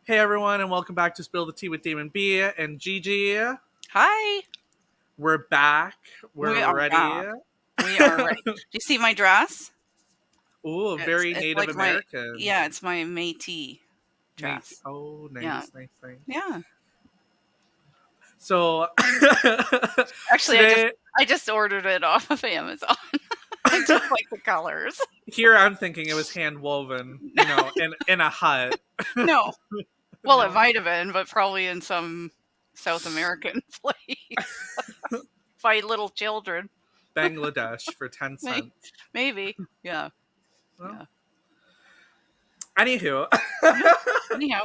Hey everyone, and welcome back to Spill the Tea with Damen B and Gigi. Hi, We're back. we We're are ready. back. We are ready. Do you see my dress? Ooh, It's very it's Native like my American. yeah, it's my Métis Mate. dress. Oh, Yeah, nice, nice, nice. yeah. So Actually, I just today, I just ordered it off of Amazon. I just like the colors. here I'm thinking it was hand woven, in a hut. No, well, it No, might have been, but probably in some South American place by little children. Bangladesh for 10 May- cents. Maybe, yeah, Well, yeah, anywho, yeah. Anyhow,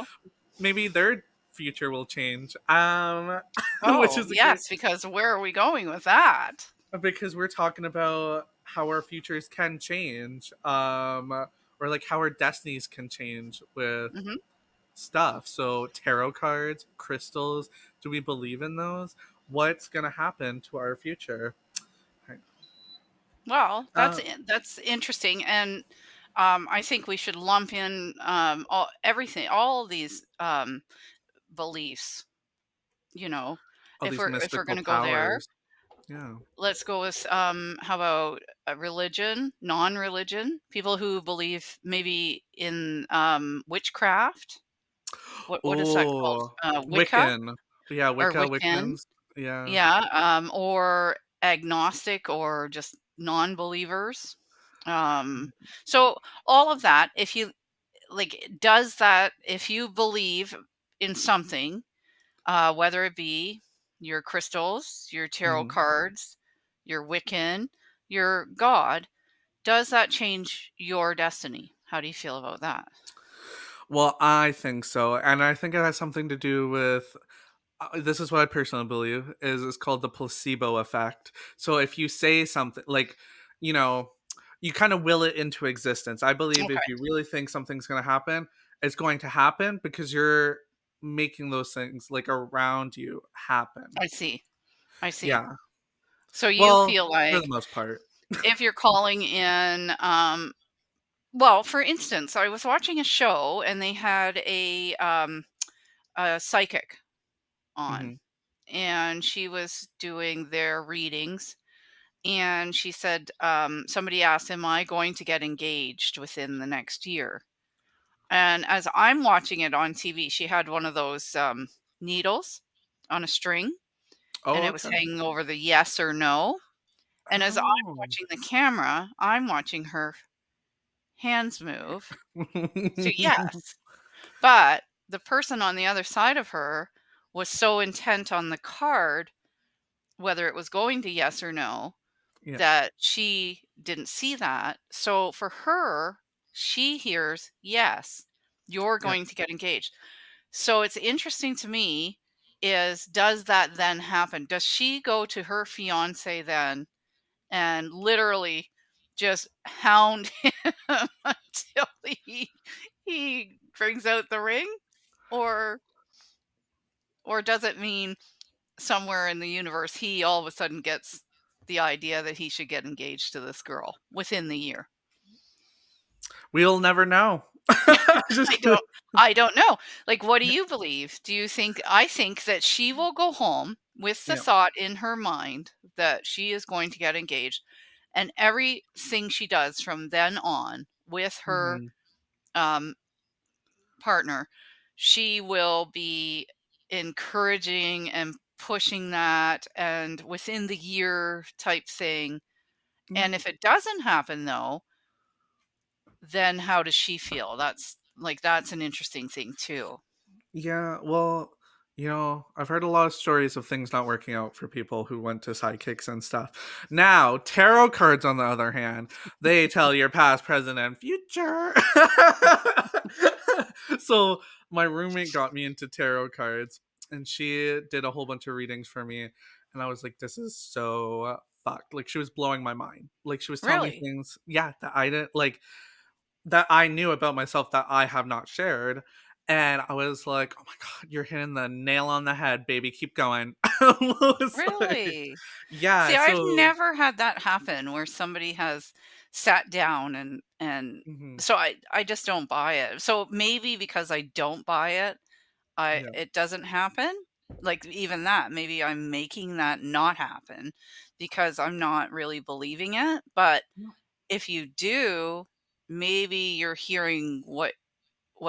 maybe their future will change. Which oh is a great yes, because where are we going with that? because we're talking about how our futures can change, or like how our destinies can change with Hmm. stuff. So tarot cards, crystals, do we believe in those? What's gonna happen to our future? Well, uh, that's interesting, and I think we should lump in all these beliefs. You know, all these if we're mystical going to go there, powers. Yeah. let's go with how about religion, non-religion, people who believe maybe in witchcraft. What is that called? Oh, Wicca Wiccan. Yeah, or Wicca, Wiccan? Wiccans. Yeah. Yeah, or agnostic or just non-believers. Um, so all of that, if you like, does that, if you believe in something, whether it be your crystals, your tarot Mhm. cards, your Wiccan, your God, does that change your destiny? How do you feel about that? Well, I think so, and I think it has something to do with this is what I personally believe is it's called the placebo effect. So if you say something like, you know, you kind of will it into existence. I believe if Okay, you really think something's going to happen, it's going to happen because you're making those things like around you happen. I see. I see. Yeah. So you Well, feel for the like most part. if you're calling in, well, for instance, I was watching a show and they had a psychic on, Hmm. and she was doing their readings. And she said, somebody asked, "Am I going to get engaged within the next year?" And as I'm watching it on TV, she had one of those needles on a string, and Oh, it was okay. hanging over the yes or no. And as I'm Oh. watching the camera, I'm watching her hands move to yes. But the person on the other side of her was so intent on the card, whether it was going to yes or no, Yeah. that she didn't see that. So for her, she hears, yes, you're Yeah. going to get engaged. So it's interesting to me is does that then happen? Does she go to her fiance then and literally just hound him until he brings out the ring? Or or does it mean somewhere in the universe he all of a sudden gets the idea that he should get engaged to this girl within the year? We'll never know. Just I don't I don't know. Like, what do you believe? Do you think I think that she will go home with the yeah. thought in her mind that she is going to get engaged, and everything she does from then on with her, Mhm. um, partner, she will be encouraging and pushing that and within the year type thing. Mm. And if it doesn't happen though, then how does she feel? That's an interesting thing too. Yeah, well, I've heard a lot of stories of things not working out for people who went to sidekicks and stuff. Now, tarot cards, on the other hand, they tell your past, present, and future. So, my roommate got me into tarot cards, and she did a whole bunch of readings for me. And I was like, this is so fucked. Like, she was blowing my mind. Like, she was telling me Really? things, yeah, that I didn't like that I knew about myself that I have not shared. And I was like, "Oh my god, you're hitting the nail on the head, baby. Keep going." I was like, Really? yeah. See, I've So, never had that happen where somebody has sat down and mhm. so I just don't buy it. So maybe because I don't buy it, I Yeah. it doesn't happen, like, even that, maybe I'm making that not happen because I'm not really believing it, but Yeah. if you do, maybe you're hearing what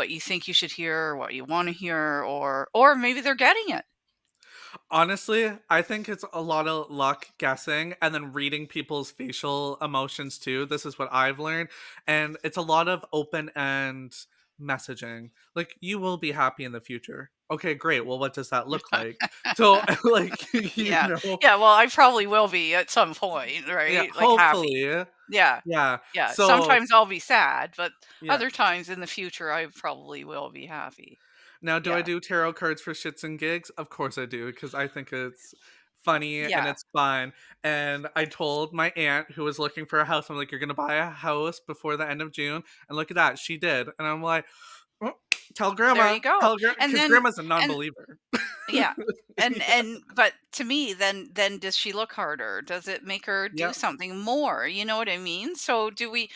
you think you should hear, or what you wanna hear, or maybe they're getting it. Honestly, I think it's a lot of luck guessing and then reading people's facial emotions too. This is what I've learned. And it's a lot of open end messaging. Like, you will be happy in the future. Okay, great. Well, what does that look like? So, like, Yeah. Yeah, well, I probably will be at some point, yeah, right? Like, happy. hopefully. Yeah. Yeah. Yeah. So, Sometimes I'll be sad, but yeah. other times in the future, I probably will be happy. Now, do I Yeah. do tarot cards for shits and gigs? Of course I do, because I think it's funny and Yeah. it's fun. And I told my aunt who was looking for a house, I'm like, you're gonna buy a house before the end of June. And look at that, she did. And I'm like, "Oh, There you go. tell grandma, And because then grandma's a non and believer." yeah. Yeah. But to me, then does she look harder? Does it make her do Yep. something more? You know what I mean? So do we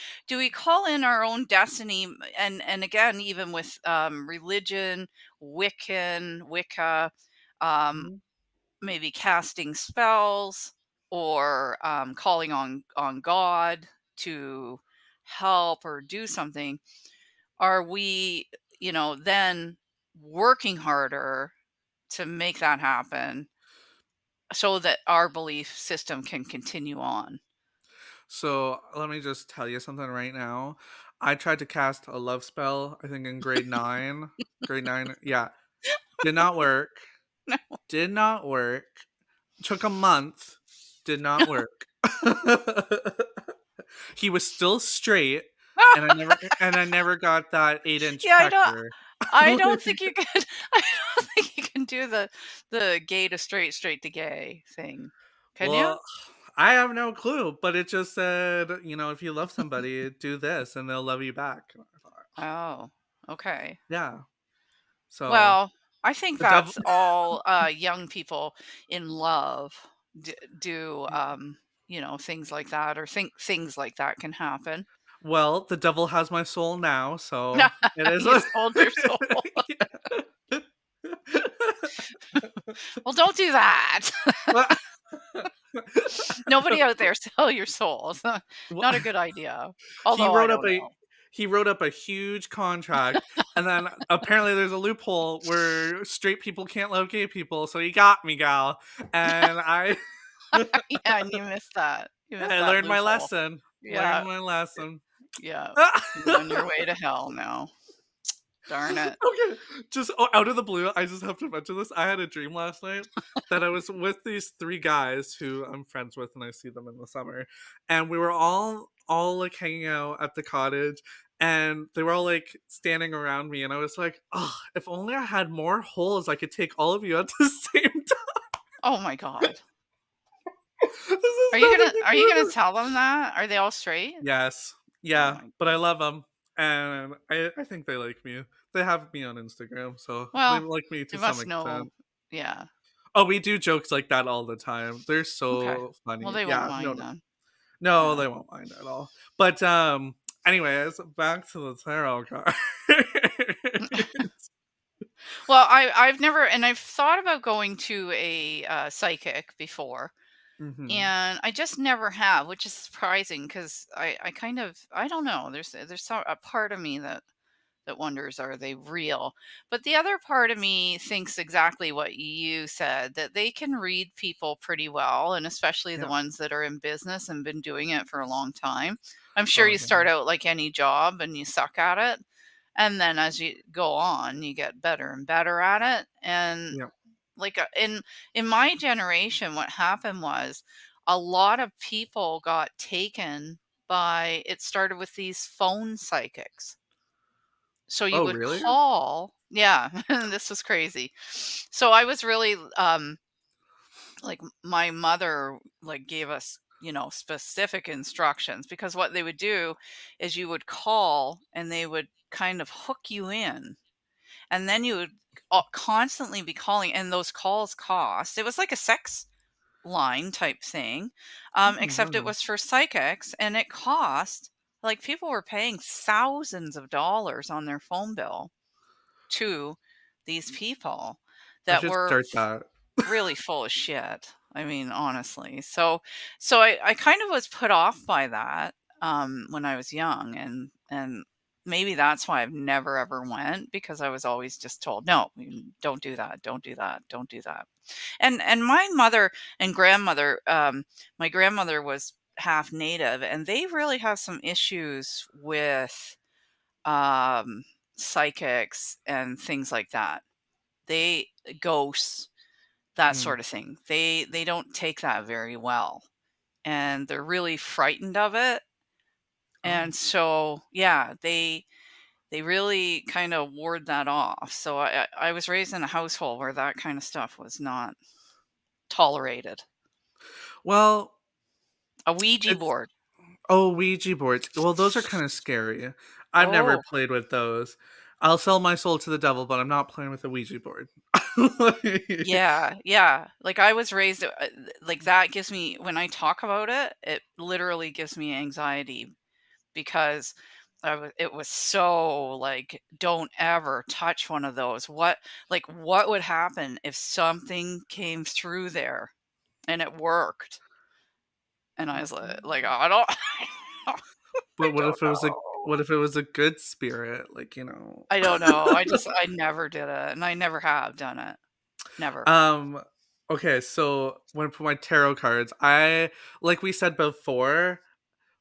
call in our own destiny, and again, even with religion, Wicca, um, Mhm. maybe casting spells, or calling on God to help or do something, are we, then working harder to make that happen so that our belief system can continue on? So let me just tell you something right now. I tried to cast a love spell, I think in grade nine. Grade nine, yeah. Did not work. Did not work. Took a month, did not work. He was still straight, and I never got that 8-inch Yeah, pecker. I don't think you can I don't think you can do the gay to straight, straight to gay thing. Can you? Well, I have no clue, but it just said, "If you love somebody, do this and they'll love you back." And I thought, Oh, okay. yeah. So, Well, I think the devil that's all young people in love do, things like that, or think things like that can happen. well, the devil has my soul now, so it is You a sold your soul. Yeah. Well, don't do that. Nobody out there sell your soul. It's Wha not a good idea. he Although I wrote up don't a know. he wrote up a huge contract, and then apparently there's a loophole where straight people can't love gay people, so he got me, gal, and I Yeah, and you missed that. You missed I that learned my loophole. lesson, Yeah, lesson. yeah. You're on your way to hell now. Darn it. Okay, just out of the blue, I just have to mention this. I had a dream last night that I was with these 3 guys who I'm friends with, and I see them in the summer, and we were all like hanging out at the cottage, and they were all like standing around me, and I was like, "Oh, if only I had more holes, I could take all of you at the same time." Oh my god. This is Are you nothing gonna to are you gonna do. tell them that? Are they all straight? Yes, Oh yeah, my but I god. love them, and I think they like me. They have me on Instagram, so they Well, like me they to some must know. extent. Yeah. Oh, we do jokes like that all the time. They're Okay. so Well, funny. they won't Yeah, no, mind no. then. No, Yeah. they won't mind at all. But, anyways, back to the tarot card. Well, I've thought about going to a psychic before, Mhm. and I just never have, which is surprising because I kind of, I don't know. There's a part of me that wonders, are they real? But the other part of me thinks exactly what you said, that they can read people pretty well, and especially the Yeah. ones that are in business and been doing it for a long time. I'm sure Oh, you yeah. start out like any job and you suck at it. And then as you go on, you get better and better at it. And Yeah. like in my generation, what happened was a lot of people got taken by, it started with these phone psychics. So you Oh, would really? call, yeah, this was crazy. So I was really, like, my mother, like, gave us, specific instructions, because what they would do is you would call and they would kind of hook you in, and then you would constantly be calling, and those calls cost, it was like a sex line type thing, Oh, except it wow. was for psychics, and it cost, like, people were paying thousands of dollars on their phone bill to these people I that should were start that. really full of shit. I mean, honestly. So I kind of was put off by that, when I was young, and maybe that's why I've never ever went, because I was always just told, "No, don't do that. Don't do that. Don't do that." And my mother and grandmother, my grandmother was half native, and they really have some issues with psychics and things like that. They ghosts, that Mm. sort of thing. They don't take that very well, and they're really frightened of it. Oh. And so, yeah, they really kind of ward that off. So I was raised in a household where that kind of stuff was not tolerated. Well, A Ouija it's board. oh, Ouija boards. Well, those are kinda scary. I've never Oh, played with those. I'll sell my soul to the devil, but I'm not playing with a Ouija board. Like yeah, yeah. Like I was raised, like that gives me, when I talk about it, it literally gives me anxiety, because it was so like, don't ever touch one of those. What would happen if something came through there and it worked? And I was like, I don't, But I don't what know. if it was a good spirit? Like, you know? I don't know. I never did it, and I never have done it. Never. Um, okay, so when for my tarot cards, I like we said before,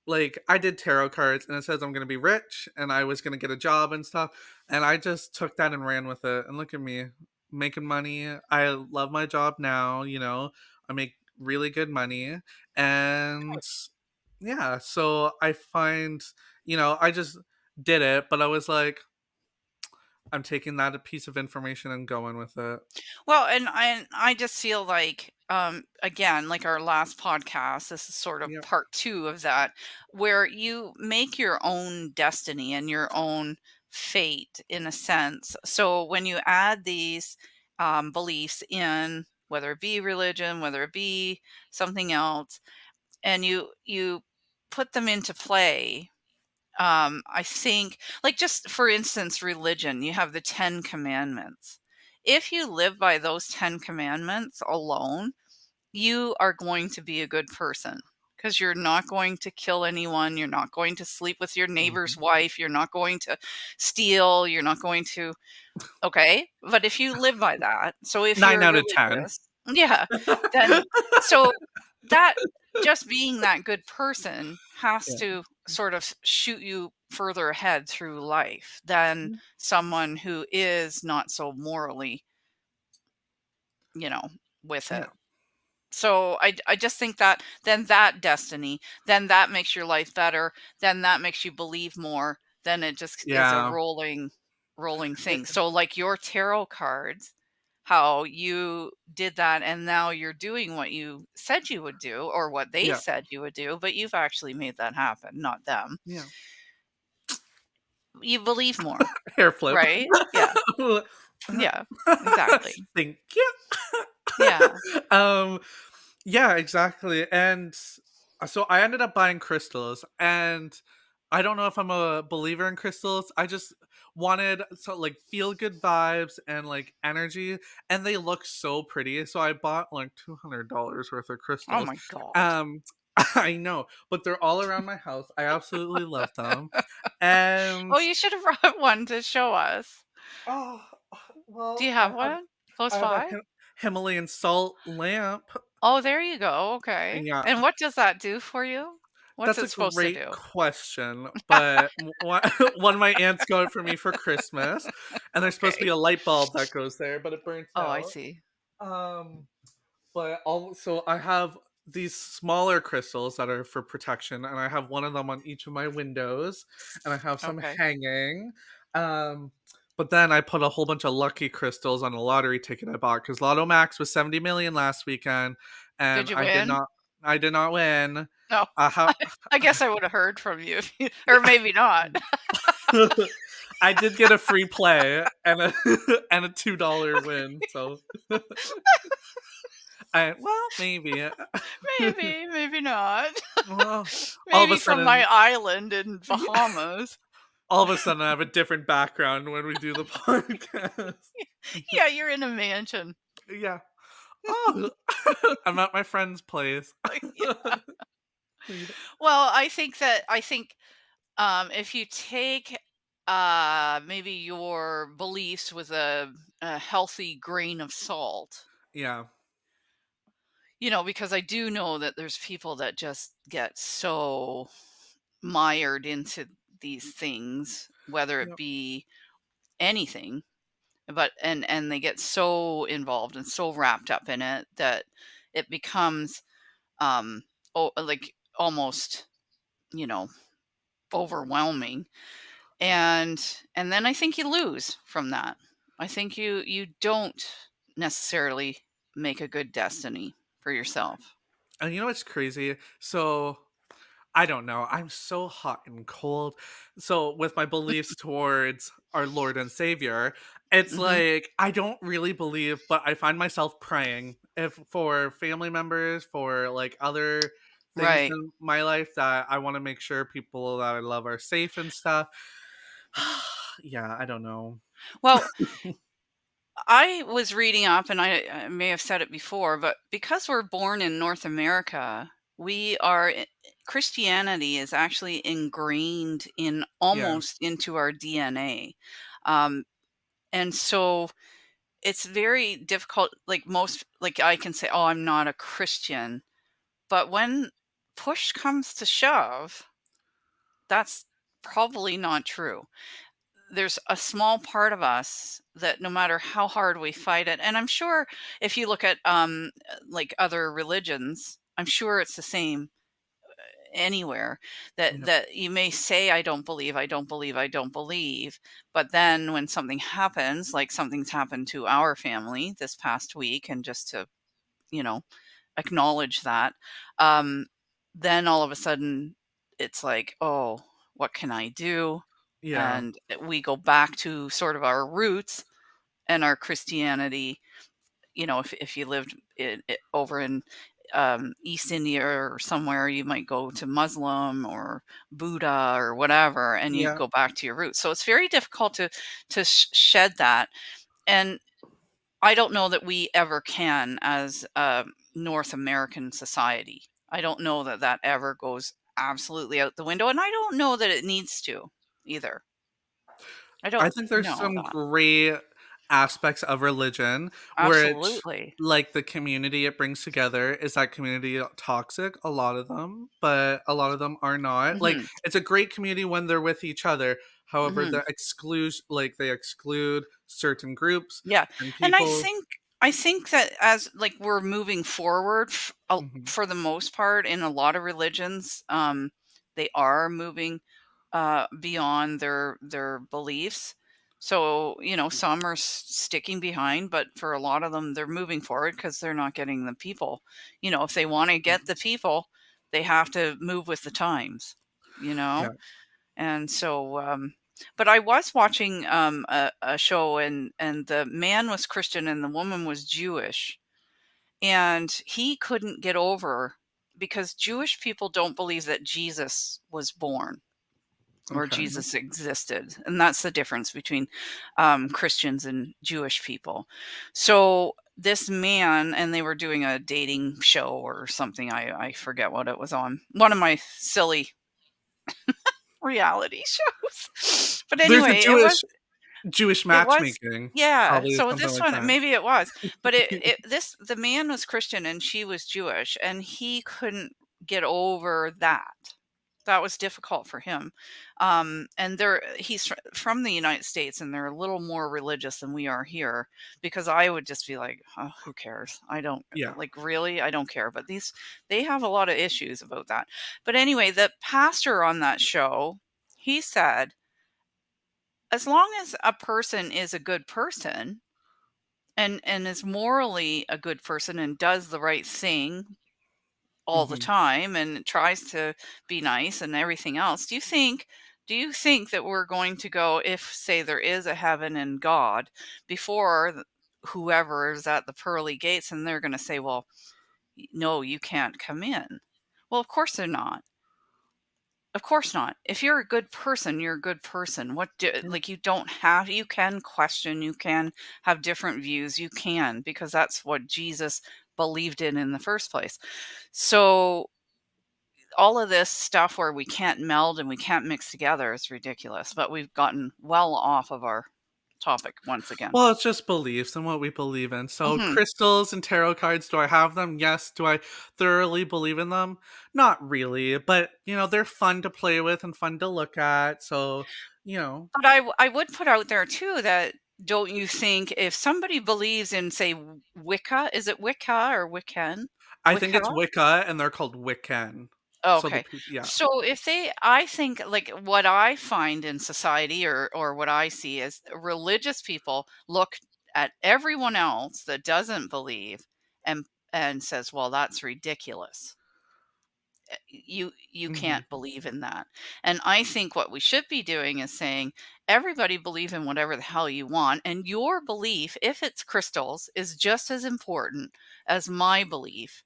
like I did tarot cards and it says I'm gonna be rich and I was gonna get a job and stuff. And I just took that and ran with it. And look at me making money. I love my job now, you know. I make really good money. And yeah, so I find, I just did it, but I was like, I'm taking that a piece of information and going with it. Well, and I just feel like, again, like our last podcast, this is sort of Yep. part 2 of that, where you make your own destiny and your own fate in a sense. So when you add these, beliefs in, whether it be religion, whether it be something else, and you put them into play, I think, like, just for instance, religion, you have the 10 commandments. If you live by those 10 commandments alone, you are going to be a good person, because you're not going to kill anyone, you're not going to sleep with your neighbor's Mhm. wife, you're not going to steal, you're not going to. Okay, but if you live by that, so if 9 you're out of 10. religious, yeah, then, so that, just being that good person has Yeah. to sort of shoot you further ahead through life than someone who is not so morally, you know, with Yeah. it. So I just think that, then that destiny, then that makes your life better, then that makes you believe more, then it just is a Yeah. rolling It thing. So like your tarot cards, how you did that, and now you're doing what you said you would do, or what they yeah. said you would do, but you've actually made that happen, not them. Yeah. You believe more, Hair flip. right? Yeah. Yeah. Exactly. Thank you. Yeah. Um, yeah, exactly, and so I ended up buying crystals, and I don't know if I'm a believer in crystals. I just wanted like feel good vibes and like energy, and they look so pretty. So I bought like $200 worth of Oh crystals. my god. Um, I know, but they're all around my house. I absolutely love them, and Oh, you should have brought one to show us. oh, Do you well, have one I close have a by? Himalayan salt lamp. Oh, there you go, okay. Yeah, And what does that do for you? What's that's it a supposed to great do? question, but one of my aunts got it for me for Christmas, and there's supposed to be Okay. a light bulb that goes there, but it burns Oh, I out. see. Um, but also I have these smaller crystals that are for protection, and I have one of them on each of my windows, and I have some Okay. hanging. Um, but then I put a whole bunch of lucky crystals on a lottery ticket I bought because Lotto Max was 70 million last weekend, and Did you win? I did not win. No. How I guess I would have heard from you if you, or maybe not. I did get a free play and a and a $2 win, so I well maybe. Maybe, maybe not. Well, all of a Maybe from my sudden island in yeah, Bahamas. all of a sudden I have a different background when we do the podcast. Yeah, you're in a mansion. Yeah. Oh, I'm at my friend's place. Yeah. Yeah. Well, I think if you take maybe your beliefs with a healthy grain of salt, Yeah. because I do know that there's people that just get so mired into these things, whether it Yep. be anything, but and they get so involved and so wrapped up in it that it becomes like almost, you know, overwhelming. And then I think you lose from that. I think you don't necessarily make a good destiny for yourself. And you know what's crazy? So I don't know. I'm so hot and cold. So with my beliefs towards our Lord and Savior, it's Mhm. like I don't really believe, but I find myself praying if for family members, for like other things Right. in my life that I want to make sure people that I love are safe and stuff. Yeah, I don't know. Well, I was reading up, and I may have said it before, but because we're born in North America, Christianity is actually ingrained in Yeah, almost into our DNA. Um, and so it's very difficult. Like I can say, oh, I'm not a Christian. But when push comes to shove, that's probably not true. There's a small part of us that no matter how hard we fight it, and I'm sure if you look at like other religions, I'm sure it's the same anywhere, that yeah, you may say I don't believe, I don't believe, I don't believe, but then when something happens, like something's happened to our family this past week, and just to, you know, acknowledge that, um, then all of a sudden it's like, "Oh, what can I do?" yeah, And we go back to sort of our roots and our Christianity. If you lived over in East India or somewhere, you might go to Muslim or Buddha or whatever, and you yeah. go back to your roots. So it's very difficult to shed that. And I don't know that we ever can as a North American society. I don't know that that ever goes absolutely out the window, and I don't know that it needs to either. I I don't think there's know some that. great aspects of religion, which Absolutely. like the community it brings together. Is that community toxic? A lot of them, but a lot of them are not. Like Mhm, it's a great community when they're with each other. However, mhm. they exclude certain groups Yeah, and and I people. think I think that as, like, we're moving forward Mhm. for the most part in a lot of religions, they are moving, beyond their beliefs. So, some are sticking behind, but for a lot of them, they're moving forward because 'cause they're not getting the people. If they wanna get the people, they have to move with the times, you know? Yeah, And so, but I was watching a show, and the man was Christian and the woman was Jewish, and he couldn't get over because Jewish people don't believe that Jesus was born or okay. Jesus existed, and that's the difference between Christians and Jewish people. So this man, and they were doing a dating show or something. I forget what it was on. One of my silly reality shows. But There's a anyway, Jewish it was matchmaking, yeah, probably so something this like one, that. maybe it was, but the man was Christian and she was Jewish, and he couldn't get over that. That was difficult for him. And he's from the United States, and they're a little more religious than we are here, because I would just be like, "Oh, who cares? I don't Yeah. like, really, I don't care." But they have a lot of issues about that. But anyway, the pastor on that show, he said, as long as a person is a good person and is morally a good person and does the right thing all the Mhm. time and tries to be nice and everything else, do you think that we're going to go, if say there is a heaven and God, before whoever is at the pearly gates, and they're going to say, well, no, you can't come in? Well, of course they're not. Of course not. If you're a good person, you're a good person. What do Yeah. like, you don't have you can question, you can have different views, you can, because that's what Jesus believed in the first place. So, all of this stuff where we can't meld and we can't mix together is ridiculous, but we've gotten well off of our topic once again. Well, it's just beliefs and what we believe in. So, Mhm. crystals and tarot cards, do I have them? Yes. Do I thoroughly believe in them? Not really, but they're fun to play with and fun to look at. So, you know, But I would put out there too that don't you think if somebody believes in, say, Wicca, is it Wicca or Wiccan? I think Wicca? it's Wicca and they're called Wiccan. So the Okay. people, yeah. So if they I think like what I find in society or what I see is religious people look at everyone else that doesn't believe and says, "Well, that's ridiculous. You Mhm. can't believe in that." And I think what we should be doing is saying, "Everybody believe in whatever the hell you want, and your belief, if it's crystals, is just as important as my belief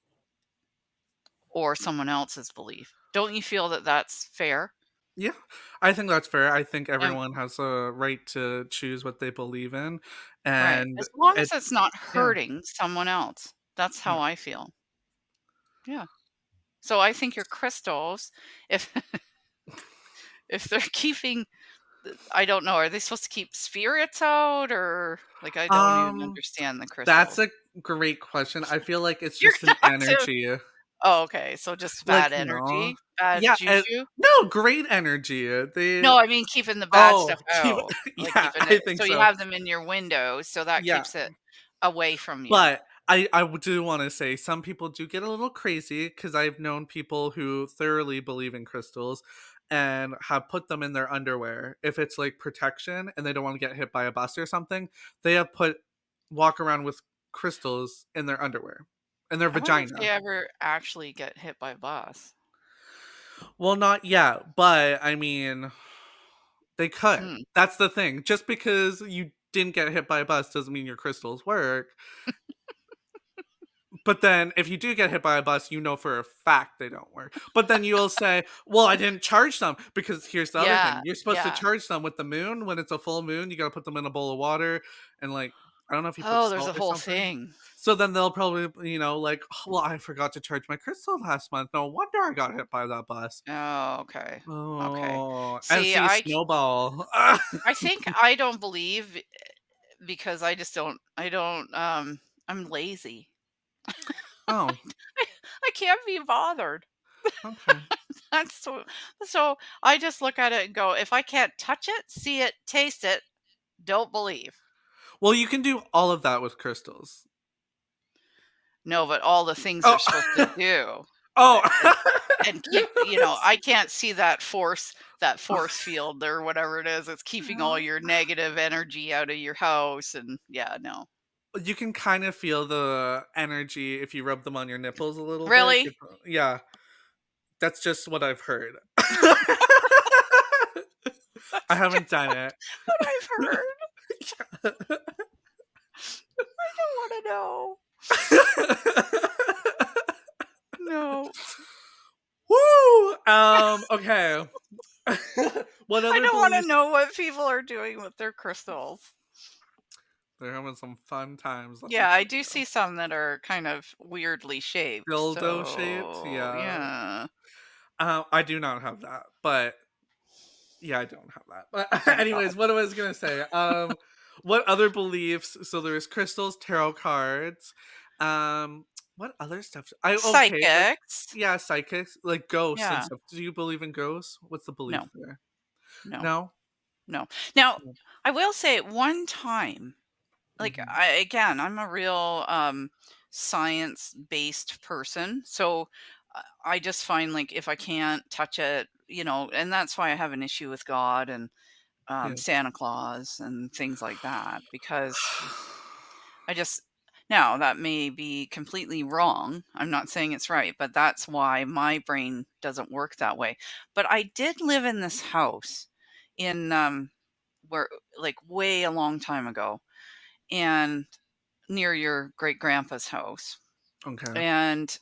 or someone else's belief." Don't you feel that that's fair? Yeah, I think that's fair. I think And everyone has a right to choose what they believe in, right, and as long as it's it's not yeah, hurting someone else. That's yeah. how I feel. Yeah. So I think your crystals, if if they're keeping I don't know, are they supposed to keep spirits out or like I don't even Um, understand the that's crystals. a great question. I feel like it's You're just an gonna have to energy. Oh, okay, so just Like, bad energy, bad yeah, juju? no, great energy. No, I mean keeping the bad Oh, stuff keep out, like yeah, keeping I it think so you so. have them in your window, so that Yeah. keeps it away from you. But do wanna say some people do get a little crazy because 'cause I've known people who thoroughly believe in crystals and have put them in their underwear. If it's, like, protection and they don't wanna get hit by a bus or something, they have put walk around with crystals in their underwear, in their I wonder if they vagina. ever actually get hit by a bus. Well, not yet, but, I mean, they could. Hmm. That's the thing. Just because you didn't get hit by a bus doesn't mean your crystals work. But then if you do get hit by a bus, you know for a fact they don't work. But then you'll say, "Well, I didn't charge them," because here's the other thing. Yeah, You're supposed to yeah. charge them with the moon. When it's a full moon, you gotta put them in a bowl of water and, like, I don't know if you put Oh, there's a salt or whole something. thing. So then they'll probably, like, "Oh, well, I forgot to charge my crystal last month. No wonder I got hit by that bus." Oh, okay. Okay. Oh, and See, see, snowball. I think I don't believe because I don't, I'm lazy. Oh, I can't be bothered. okay. That's so I just look at it and go, if I can't touch it, see it, taste it, don't believe. Well, you can do all of that with crystals. No, but all the things they're Oh. supposed to do, Oh. and keep I can't see that force field or whatever it is, it's keeping all your negative energy out of your house and yeah, no. You can kind of feel the energy if you rub them on your nipples a little bit. Really? Yeah, that's just what I've heard. I That's haven't just done it. what I've heard. I don't wanna know. No. Woo! Okay. What I other don't wanna beliefs? know what people are doing with their crystals. They're having some fun times, let me Yeah, I tell do you. see some that are kind of weirdly shaped, Dildo shaped, so yeah. yeah. I do not have that, but yeah, I don't have that. But Thank God. anyways, what I was gonna say, what other beliefs? So there's crystals, tarot cards, um, what other stuff? Okay, like Psychics. yeah, psychics, like ghosts and Yeah. stuff. Do you believe in ghosts? What's the belief No, there? no, No? no. Now, No. I will say at one time, like Mhm. I'm a real science-based person. So I just find like if I can't touch it, and that's why I have an issue with God and Yeah. Santa Claus and things like that because I just now that may be completely wrong. I'm not saying it's right, but that's why my brain doesn't work that way. But I did live in this house in where like way a long time ago and near your great grandpa's house. Okay. And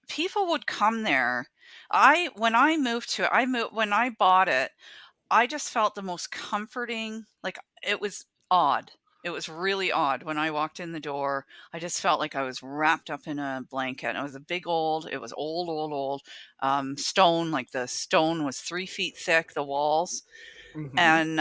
people would come there. I when I moved to I moved when I bought it, I just felt the most comforting, like, it was odd. It was really odd when I walked in the door. I just felt like I was wrapped up in a blanket, and it was old, old, old, stone, like, the stone was 3 feet thick, the walls, Mhm. and,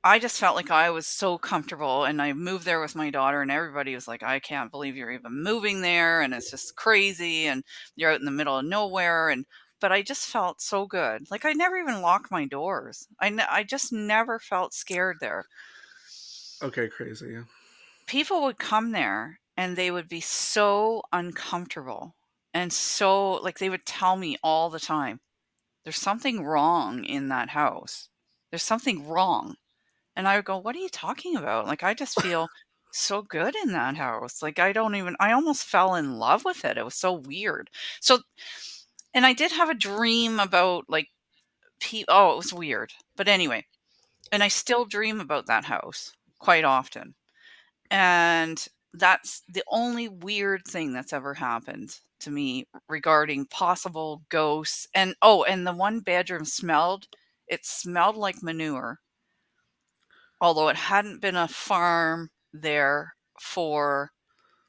I just felt like I was so comfortable, and I moved there with my daughter, and everybody was like, "I can't believe you're even moving there, and it's just crazy, and you're out in the middle of nowhere," and but I just felt so good. Like, I never even locked my doors. I just never felt scared there. Okay, crazy. People would come there, and they would be so uncomfortable, and so like, they would tell me all the time, "There's something wrong in that house. There's something wrong." And I would go, "What are you talking about? Like, I just feel so good in that house." Like, I almost fell in love with it. It was so weird. So and I did have a dream about, like, oh, it was weird. But anyway, and I still dream about that house quite often. And that's the only weird thing that's ever happened to me regarding possible ghosts. And, oh, and the one bedroom it smelled like manure. Although it hadn't been a farm there for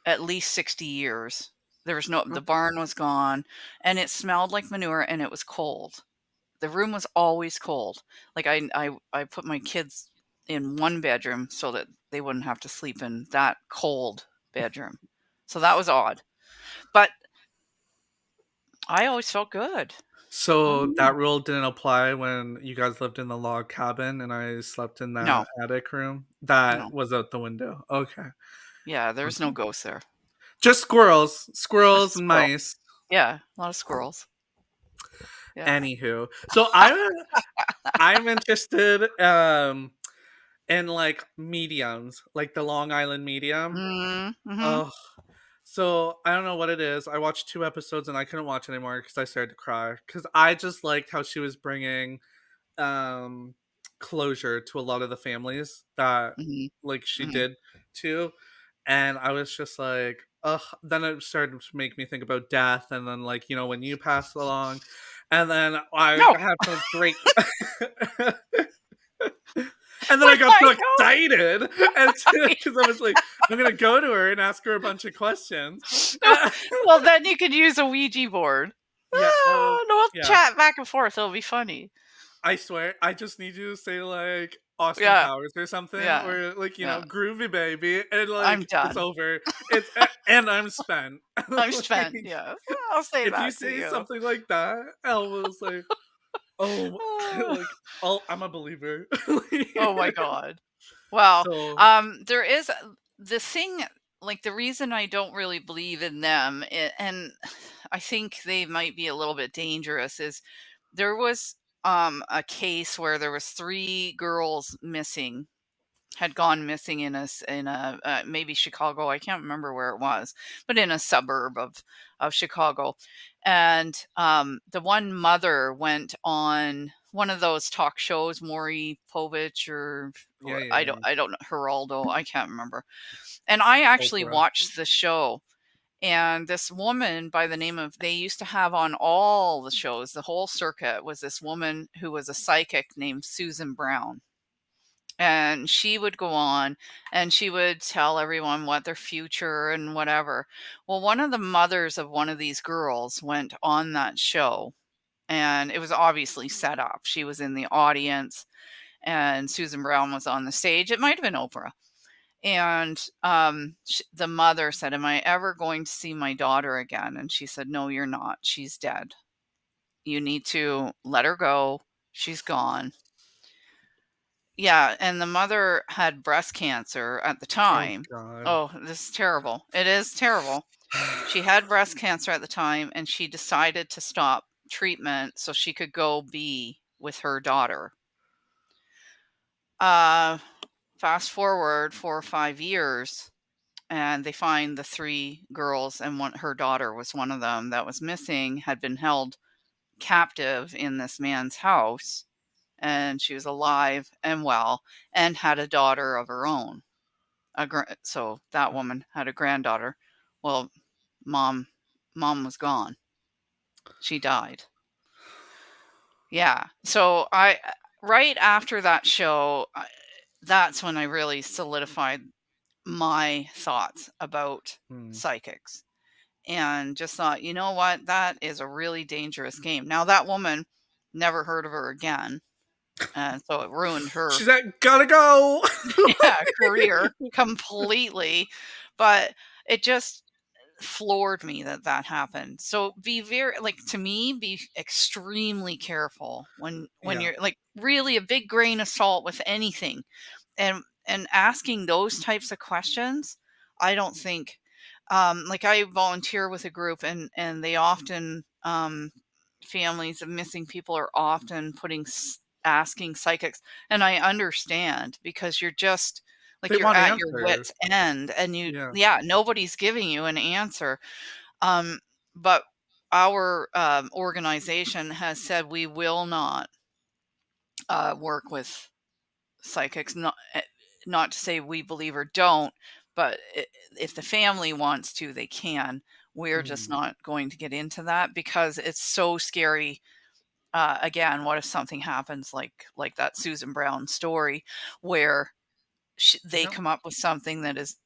at least 60 years. There was no the Okay. barn was gone, and it smelled like manure, and it was cold. The room was always cold. Like, I put my kids in one bedroom so that they wouldn't have to sleep in that cold bedroom. So that was odd. But I always felt good. I So don't know. that rule didn't apply when you guys lived in the log cabin and I slept in No, that attic room? That no. was out the window. Okay. Yeah, there's no Okay. ghosts there. Just squirrels. Squirrels and Squirrel. mice. Yeah, a lot of squirrels. Yeah. Anywho. So I'm interested, in, like, mediums, like the Long Island medium. Mm, mhm. Oh, so I don't know what it is. I watched 2 episodes and I couldn't watch anymore because I started to cry. Because I just liked how she was bringing, um, closure to a lot of the families that, Mhm, like, she mhm. did to, and I was just like, ugh. Then it started to make me think about death, and then, like, when you pass along, and then I No! had some great and then I When got so I go excited, and because I was like, "I'm gonna go to her and ask her a bunch of questions." no, well, then you could use a Ouija board. Yeah, Ah, no, we'll yeah. chat back and forth, it'll be funny. I swear, I just need you to say, like, Austin Yeah, Powers or something, yeah, or, like, yeah. "Groovy baby," and, I'm like, it's done. over. And I'm spent. I'm Like, spent, yes. I'll say if you that to say you. something like that, I was like, "Oh," Ah, like, I'm a believer. oh my god. Well, So there is the thing, like, the reason I don't really believe in them, and I think they might be a little bit dangerous, is there was, a case where there was 3 girls missing had gone missing maybe Chicago, I can't remember where it was, but in a suburb of Chicago, and, the one mother went on one of those talk shows, Maury Povich yeah, or yeah, yeah. I don't know, Geraldo, I can't remember, and I actually Oprah. watched the show, and this woman by the name of they used to have on all the shows, the whole circuit was this woman who was a psychic named Susan Brown. And she would go on and she would tell everyone what their future and whatever. Well, one of the mothers of one of these girls went on that show, and it was obviously set up. She was in the audience and Susan Brown was on the stage. It might have been Oprah. And the mother said, "Am I ever going to see my daughter again?" And she said, "No, you're not. She's dead. You need to let her go. She's gone." Yeah, and the mother had breast cancer at the Oh time. god. Oh, this is terrible. It is terrible. She had breast cancer at the time, and she decided to stop treatment so she could go be with her daughter. Uh, Fast forward 4 or 5 years, and they find the 3 girls, and her daughter was one of them that was missing, had been held captive in this man's house, and she was alive and well, and had a daughter of her own. So that woman had a granddaughter. Well, mom mom was gone. she died. Yeah. So I right after that show, that's when I really solidified my thoughts about Hmm. psychics and just thought, "You know what? That is a really dangerous game." Now that woman, never heard of her again, and so it ruined her She's like, "Gotta go." yeah, career completely, but it just floored me that that happened. So be very like to me, be extremely careful when Yeah. you're like really a big grain of salt with anything. And asking those types of questions, I don't think like I volunteer with a group and they often families of missing people are often asking psychics and I understand because you're just They like you're want at your answers. wits end and you Yeah. yeah nobody's giving you an answer um, but our organization has said we will not work with psychics. Not to say we believe or don't, but if the family wants to, they can. We're just Mhm. not going to get into that because it's so scary. Again, what if something happens like that Susan Brown story, where they Yep. come up with something that is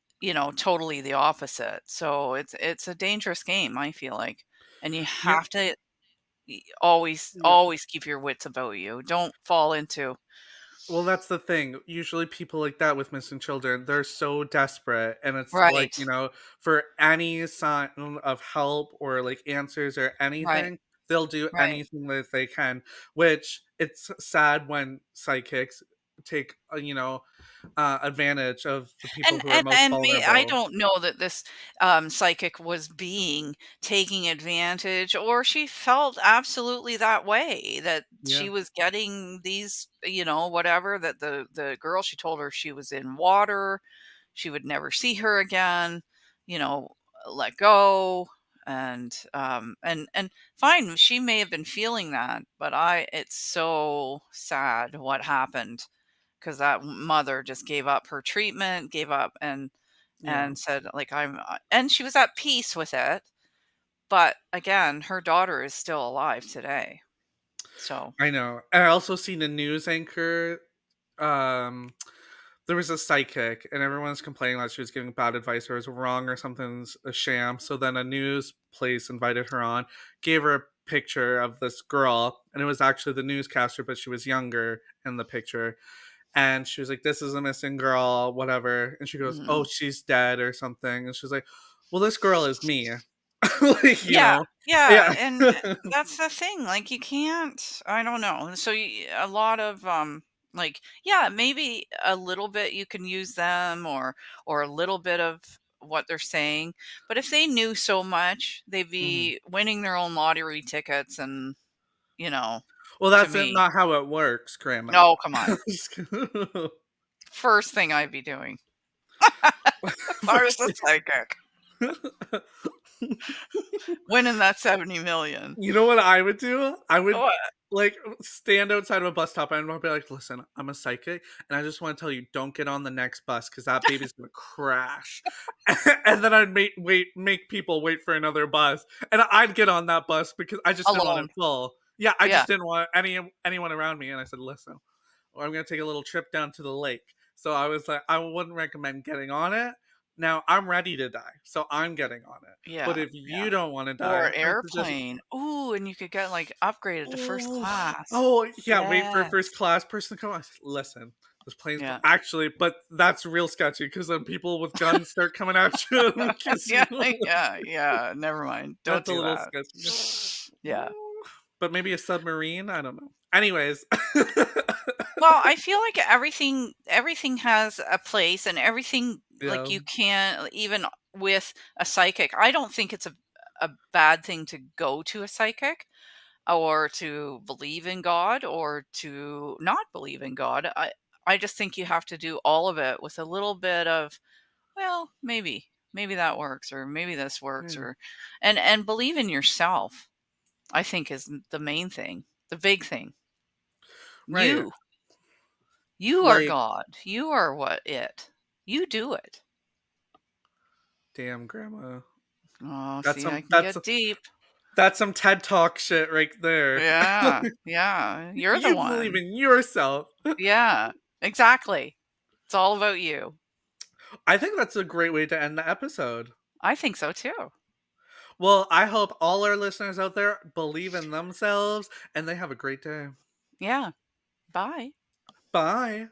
totally the opposite. So it's a dangerous game. I feel like, and you Yeah. have to always Yeah. always keep your wits about you. Don't fall into Well, that's the thing. Usually people like that with missing children, they're so desperate, and it's like, right, for any sign of help or, like, answers or right, anything, they'll do right. anything that they can, which it's sad when psychics take, advantage of the people And who are and most and me I vulnerable. don't know that this, psychic was being taking advantage, or she felt absolutely that way, that she Yeah. was getting these, whatever, that the girl, she told her she was in water, she would never see her again, you know, let go, and fine, she may have been feeling that, but I it's so sad what happened. 'Cause that mother just gave up her treatment, gave up Yeah. and said, like, and she was at peace with it, but again, her daughter is still alive today. So I know. I also seen a news anchor, um there was a psychic and everyone's complaining that she was giving bad advice or was wrong or something's a sham. So then a news place invited her on, gave her a picture of this girl, and it was actually the newscaster, but she was younger in the picture. And she was like, "This is a missing girl, whatever." And she goes, "Oh, mhm. she's dead or something." And she's like, "Well, this girl is me." like, you Yeah, know? yeah, Yeah. and, that's the thing, like, you can't I don't know, so a lot of, like yeah, maybe a little bit you can use them or a little bit of what they're saying, but if they knew so much, they'd Mhm. be winning their own lottery tickets and, you know, Well, to that's me not how it works, Grandma. no, come on. First thing I'd be doing if I was First a psychic, winning that 70,000,000. You know what I would do? I would, What? like, stand outside of a bus stop and I'd be like, "Listen, I'm a psychic, and I just wanna tell you, don't get on the next bus because that baby's gonna crash." And then I'd make people wait for another bus, and I'd get on that bus because I just didn't want it Alone. full. Yeah, I Yeah. just didn't want anyone around me, and I said, "Listen, or I'm gonna take a little trip down to the lake." So I was like, I wouldn't recommend getting on it. Now I'm ready to die, so I'm getting on it. But Yeah, if yeah. you don't want to Or die, I suggest. airplane. Ooh, and you could get, like, upgraded to first Oh, class. oh yeah, wait for a Yes. first class person to come. I said, "Listen, this plane's Yeah. actually," but that's real sketchy because then people with guns start coming at you because Yeah, yeah, yeah, never mind. Don't that's a do little that. sketchy. Yeah. But maybe a submarine. I don't know. Anyways, Well, I feel like everything has a place and everything like yeah. you can even with a psychic. I don't think it's a bad thing to go to a psychic or to believe in God or to not believe in God. I just think you have to do all of it with a little bit of, well, maybe that works or maybe this works Yeah. or and believe in yourself. I think is the main thing, the big thing. Right. You are Like, God. You are what it. You do it. damn, grandma. Oh, That's see, some. I can That's get deep. That's some TED Talk shit right there. Yeah, yeah, you're the You believe one. in yourself. Yeah, exactly. It's all about you. I think that's a great way to end the episode. I think so too. Well, I hope all our listeners out there believe in themselves and they have a great day. Yeah. Bye. Bye.